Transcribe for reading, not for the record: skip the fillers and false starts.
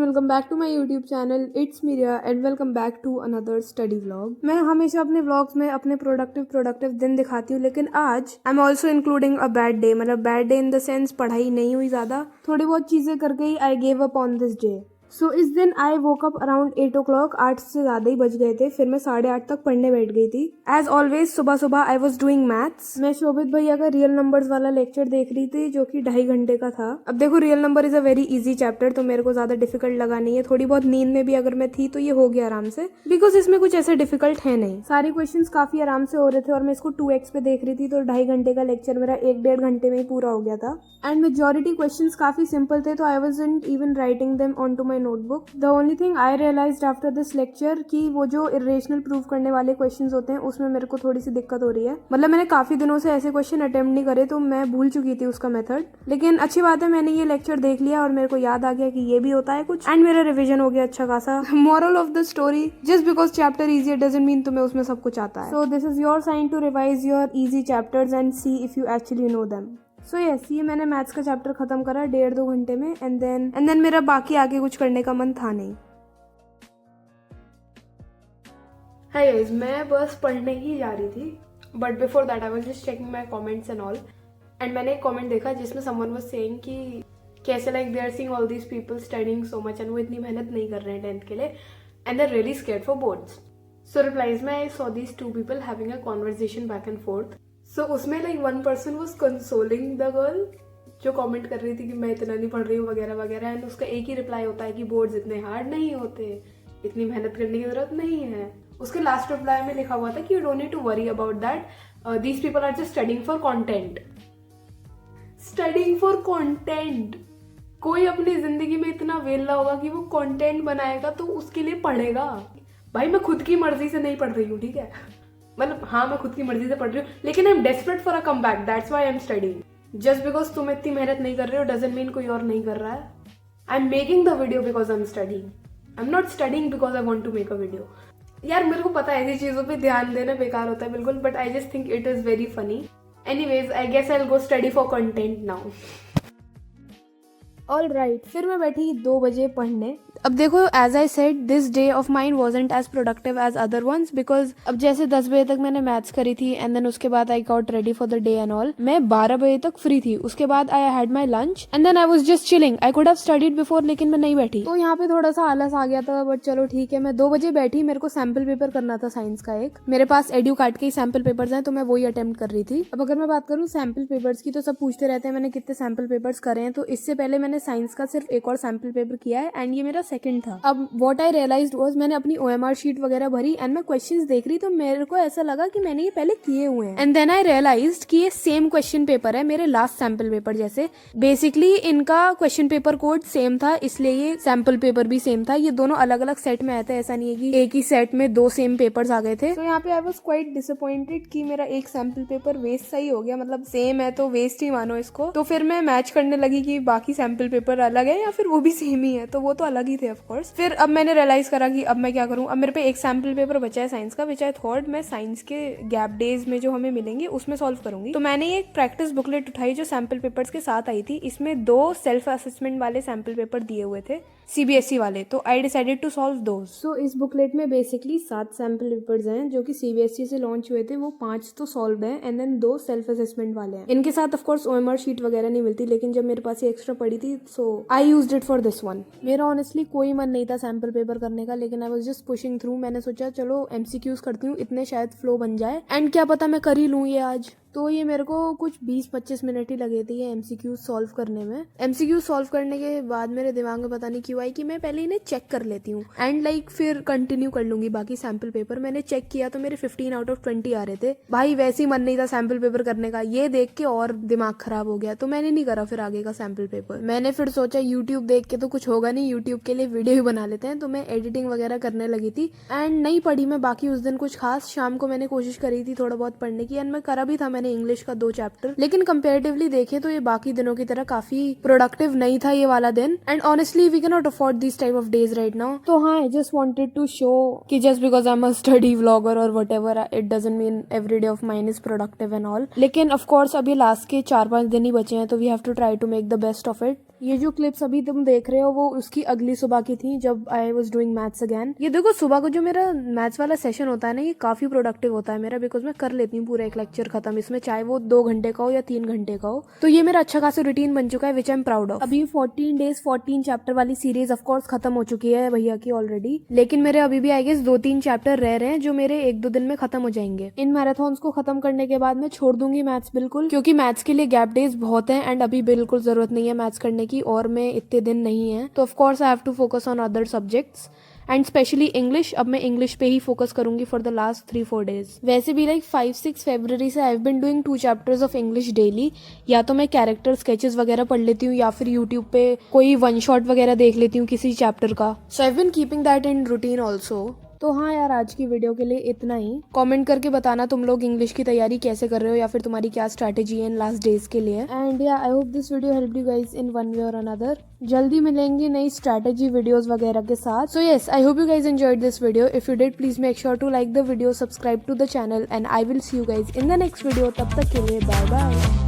Welcome back to my YouTube channel. It's Meeria and welcome back to another study vlog. मैं हमेशा अपने vlogs में अपने प्रोडक्टिव दिन दिखाती हूँ, लेकिन आज I am also including a bad day. मतलब bad day in the sense पढ़ाई नहीं हुई ज़्यादा, थोड़ी बहुत चीज़ें कर गई। I gave up on this day. So इस दिन आई वोक अप अराउंड 8 o'clock। 8 से ज़्यादा ही बज गए थे। फिर मैं 8:30 तक पढ़ने बैठ गई थी। एज ऑलवेज सुबह सुबह आई वॉज डूइंग मैथ्स। मैं शोभित भैया का रियल नंबर्स वाला लेक्चर देख रही थी, जो कि 2.5 घंटे का था। अब देखो, real number is a very easy chapter, तो मेरे को ज़्यादा डिफिकल्ट लगा नहीं है। थोड़ी बहुत नींद में भी अगर मैं थी तो ये हो गया आराम से, बिकॉज इसमें कुछ ऐसे डिफिकल्ट है नहीं। सारे क्वेश्चन काफी आराम से हो रहे थे और मैं इसको 2x पे देख रही थी, तो 2.5 घंटे का लेक्चर मेरा 1-1.5 घंटे में ही पूरा हो गया था। एंड मेजॉरिटी क्वेश्चंस काफी सिंपल थे, तो I wasn't even writing them on to my notebook. The only thing I realised after this lecture कि वो जो इरेशनल प्रूव करने वाले क्वेश्चंस होते हैं उसमें मेरे को थोड़ी सी दिक्कत हो रही है। मतलब मैंने काफी दिनों से ऐसे क्वेश्चन अटेम्प्ट नहीं करे, तो मैं भूल चुकी थी उसका मेथड। लेकिन अच्छी बात है, मैंने ये लेक्चर देख लिया और मेरे को याद आ गया कि ये भी होता है कुछ, एंड मेरा रिविजन हो गया अच्छा खासा। Moral of the story, just because chapter easy it doesn't mean तुम्हें उसमें सब कुछ आता है। So this is your sign to revise your easy chapters and see if you actually know them. So yes, ये मैंने मैथ्स का chapter खत्म करा 1.5-2 घंटे में। एंड देन मेरा बाकी आगे कुछ करने का मन था नहीं। हाय गाइस, मैं बस पढ़ने ही जा रही थी, but before that I was just checking my comments and all. And मैंने एक कमेंट देखा जिसमें समवन वाज सेइंग कि कैसे like they are seeing all these people studying so much and वो इतनी मेहनत नहीं कर रहे हैं 10th के लिए, and they are really scared for boards. So replies में I saw these 2 people having a conversation back and forth. So उसमें like one person was consoling the girl जो कमेंट कर रही थी कि मैं इतना नहीं पढ़ रही हूँ वगैरह वगैरह, एंड उसका एक ही रिप्लाई होता है कि बोर्ड्स इतने हार्ड नहीं होते, इतनी मेहनत करने की जरूरत नहीं है। उसके लास्ट रिप्लाई में लिखा हुआ था कि you don't need to worry about that, these people are just studying for content. Studying for content. कोई अपनी जिंदगी में इतना वेला होगा कि वो कंटेंट बनाएगा तो उसके लिए पढ़ेगा। भाई मैं खुद की मर्जी से नहीं पढ़ रही हूँ, ठीक है? मतलब हाँ, मैं खुद की मर्जी से पढ़ रही हूँ, लेकिन I am desperate for a comeback, that's why I am studying. Just because तुम इतनी मेहनत नहीं कर रहे हो डजंट मीन कोई और नहीं कर रहा है। I am making the video because I am studying, I am not studying because I want to make a video. यार मेरे को पता है ऐसी चीजों पे ध्यान देना बेकार होता है बिल्कुल, but I just think it is very funny. Anyways, I guess I will go study for content now. All right, फिर मैं बैठी 2 बजे पढ़ने। अब देखो, as I said, this day of mine wasn't as productive as other ones, because अब जैसे 10 बजे तक मैंने मैथ्स करी थी एंड देन उसके बाद I got ready for the day and all. मैं 12 बजे तक फ्री थी, उसके बाद I had my lunch and then I was just chilling. I could have studied before, लेकिन मैं नहीं बैठी, तो यहाँ पे थोड़ा सा आलस आ गया था, बट चलो ठीक है। मैं 2 बजे बैठी, मेरे को सैम्पल पेपर करना था साइंस का एक। मेरे पास एड्यू कार्ड के ही सैम्पल पेपर्स हैं, तो मैं वही अटेम्प्ट कर रही थी। अब अगर मैं बात करूँ सैम्पल पेपर्स की, तो सब पूछते रहते हैं मैंने कितने सैम्पल पेपर्स करे हैं, तो इससे पहले मैंने साइंस का सिर्फ एक और सैम्पल पेपर किया है एंड ये मेरा सेकंड था। अब व्हाट आई रियलाइज्ड वाज, मैंने अपनी OMR शीट वगैरह भरी एंड मैं क्वेश्चंस देख रही, तो मेरे को ऐसा लगा कि मैंने ये पहले किए हुए हैं। एंड देन आई रियलाइज्ड कि ये सेम क्वेश्चन पेपर है मेरे लास्ट सैम्पल पेपर जैसे। बेसिकली इनका क्वेश्चन पेपर कोड सेम था, इसलिए ये सैम्पल पेपर भी सेम था। ये दोनों अलग अलग सेट में आए थे, ऐसा नहीं है कि एक ही सेट में 2 सेम पेपर्स आ गए थे। तो यहाँ पे आई वाज क्वाइट डिसअपॉइंटेड कि मेरा एक सैम्पल पेपर वेस्ट सही हो गया। मतलब सेम है तो वेस्ट ही मानो इसको। तो फिर मैं मैच करने लगी कि बाकी सैम्पल पेपर अलग है या फिर वो भी सेम ही है, तो वो तो अलग ही थे ऑफकोर्स। फिर अब मैंने रियलाइज करा कि अब मैं क्या करूं। अब मेरे पे एक सैम्पल पेपर बचा है साइंस का, विच आई थॉट मैं साइंस के गैप डेज में जो हमें मिलेंगे उसमें सॉल्व करूंगी। तो मैंने ये एक प्रैक्टिस बुकलेट उठाई जो सैम्पल पेपर्स के साथ आई थी। इसमें 2 सेल्फ असेसमेंट वाले सैम्पल पेपर दिए हुए थे, CBSE वाले, तो I decided to solve those. So इस बुकलेट में बेसिकली 7 सैम्पल पेपर्स हैं जो कि CBSE से लॉन्च हुए थे। वो 5 तो सॉल्व है एंड देन 2 सेल्फ असेसमेंट वाले हैं। इनके साथ ऑफकोर्स OMR शीट वगैरह नहीं मिलती, लेकिन जब मेरे पास ये एक्स्ट्रा पड़ी थी so I used it for this one. मेरा ऑनेस्टली कोई मन नहीं था सैम्पल पेपर करने का, लेकिन I was just pushing through. मैंने सोचा चलो MCQs करती हूँ, इतने शायद फ्लो बन जाए, एंड क्या पता मैं कर ही लूँ ये आज। तो ये मेरे को कुछ 20-25 मिनट ही लगे थे ये MCQ सॉल्व करने में। MCQ सॉल्व करने के बाद मेरे दिमाग में पता नहीं क्यों आई कि मैं पहले इन्हें चेक कर लेती हूँ एंड लाइक फिर कंटिन्यू कर लूंगी बाकी सैम्पल पेपर। मैंने चेक किया तो मेरे 15 आउट ऑफ 20 आ रहे थे। भाई वैसे ही मन नहीं था सैम्पल पेपर करने का, ये देख के और दिमाग खराब हो गया, तो मैंने नहीं करा फिर आगे का सैम्पल पेपर। मैंने फिर सोचा यूट्यूब देख के तो कुछ होगा नहीं, यूट्यूब के लिए वीडियो ही बना लेते हैं, तो मैं एडिटिंग वगैरह करने लगी थी एंड नहीं पढ़ी मैं बाकी उस दिन कुछ खास। शाम को मैंने कोशिश करी थी थोड़ा बहुत पढ़ने की एंड मैं करा भी था मैंने इंग्लिश का 2 चैप्टर, लेकिन कंपैरेटिवली देखें तो ये बाकी दिनों की तरह काफी प्रोडक्टिव नहीं था ये वाला दिन। And honestly we can not afford this type of days right now. तो हाँ, I just wanted to show कि just because I am a study vlogger और whatever, it doesn't mean every day of mine is productive and all. लेकिन of course अभी last के 4-5 दिन ही बचे हैं, तो we have to try to make the best of it. ये जो क्लिप्स अभी तुम देख रहे हो वो उसकी अगली सुबह की थी जब I was doing maths again. ये देखो सुबह को जो मेरा मैथ्स वाला सेशन होता है ना, ये काफी प्रोडक्टिव होता है मेरा, बिकॉज मैं कर लेती हूँ पूरा एक लेक्चर खत्म इसमें, चाहे वो 2 घंटे का हो या 3 घंटे का हो। तो ये मेरा अच्छा खासा रूटीन बन चुका है, विच आई एम प्राउड ऑफ। अभी 14 डेज 14 चैप्टर वाली सीरीज ऑफकोर्स खत्म हो चुकी है भैया की ऑलरेडी, लेकिन मेरे अभी भी आई गेस 2-3 चैप्टर रह रहे हैं जो मेरे 1-2 दिन में खत्म हो जाएंगे। इन मैराथन्स को खत्म करने के बाद मैं छोड़ दूंगी मैथ्स बिल्कुल, क्योंकि मैथ्स के लिए गैप डेज बहुत हैं एंड अभी बिल्कुल जरूरत नहीं है मैथ्स करने की, और मैं इतने दिन नहीं है, तो of course I have to focus on other subjects and specially English. अब मैं इंग्लिश पे ही फोकस करूंगी फॉर द लास्ट 3-4 डेज। वैसे भी लाइक 5-6 फरवरी से I have been doing 2 chapters of English daily. या तो मैं कैरेक्टर स्केचेस वगैरह पढ़ लेती हूँ या फिर यूट्यूब पे कोई 1 शॉट वगैरह देख लेती हूँ किसी चैप्टर का। So I have been keeping that in routine also. तो हाँ यार, आज की वीडियो के लिए इतना ही। कमेंट करके बताना तुम लोग इंग्लिश की तैयारी कैसे कर रहे हो या फिर तुम्हारी क्या स्ट्रैटेजी है इन लास्ट डेज के लिए। एंड या I hope this video help you guys in one way और अनदर। जल्दी मिलेंगे नई स्ट्रैटेजी वीडियोस वगैरह के साथ। So yes, I hope you guys enjoyed this video. If you did, please make sure to like the video, subscribe to the channel and I will see you guys in the next video. तब तक के लिए bye bye.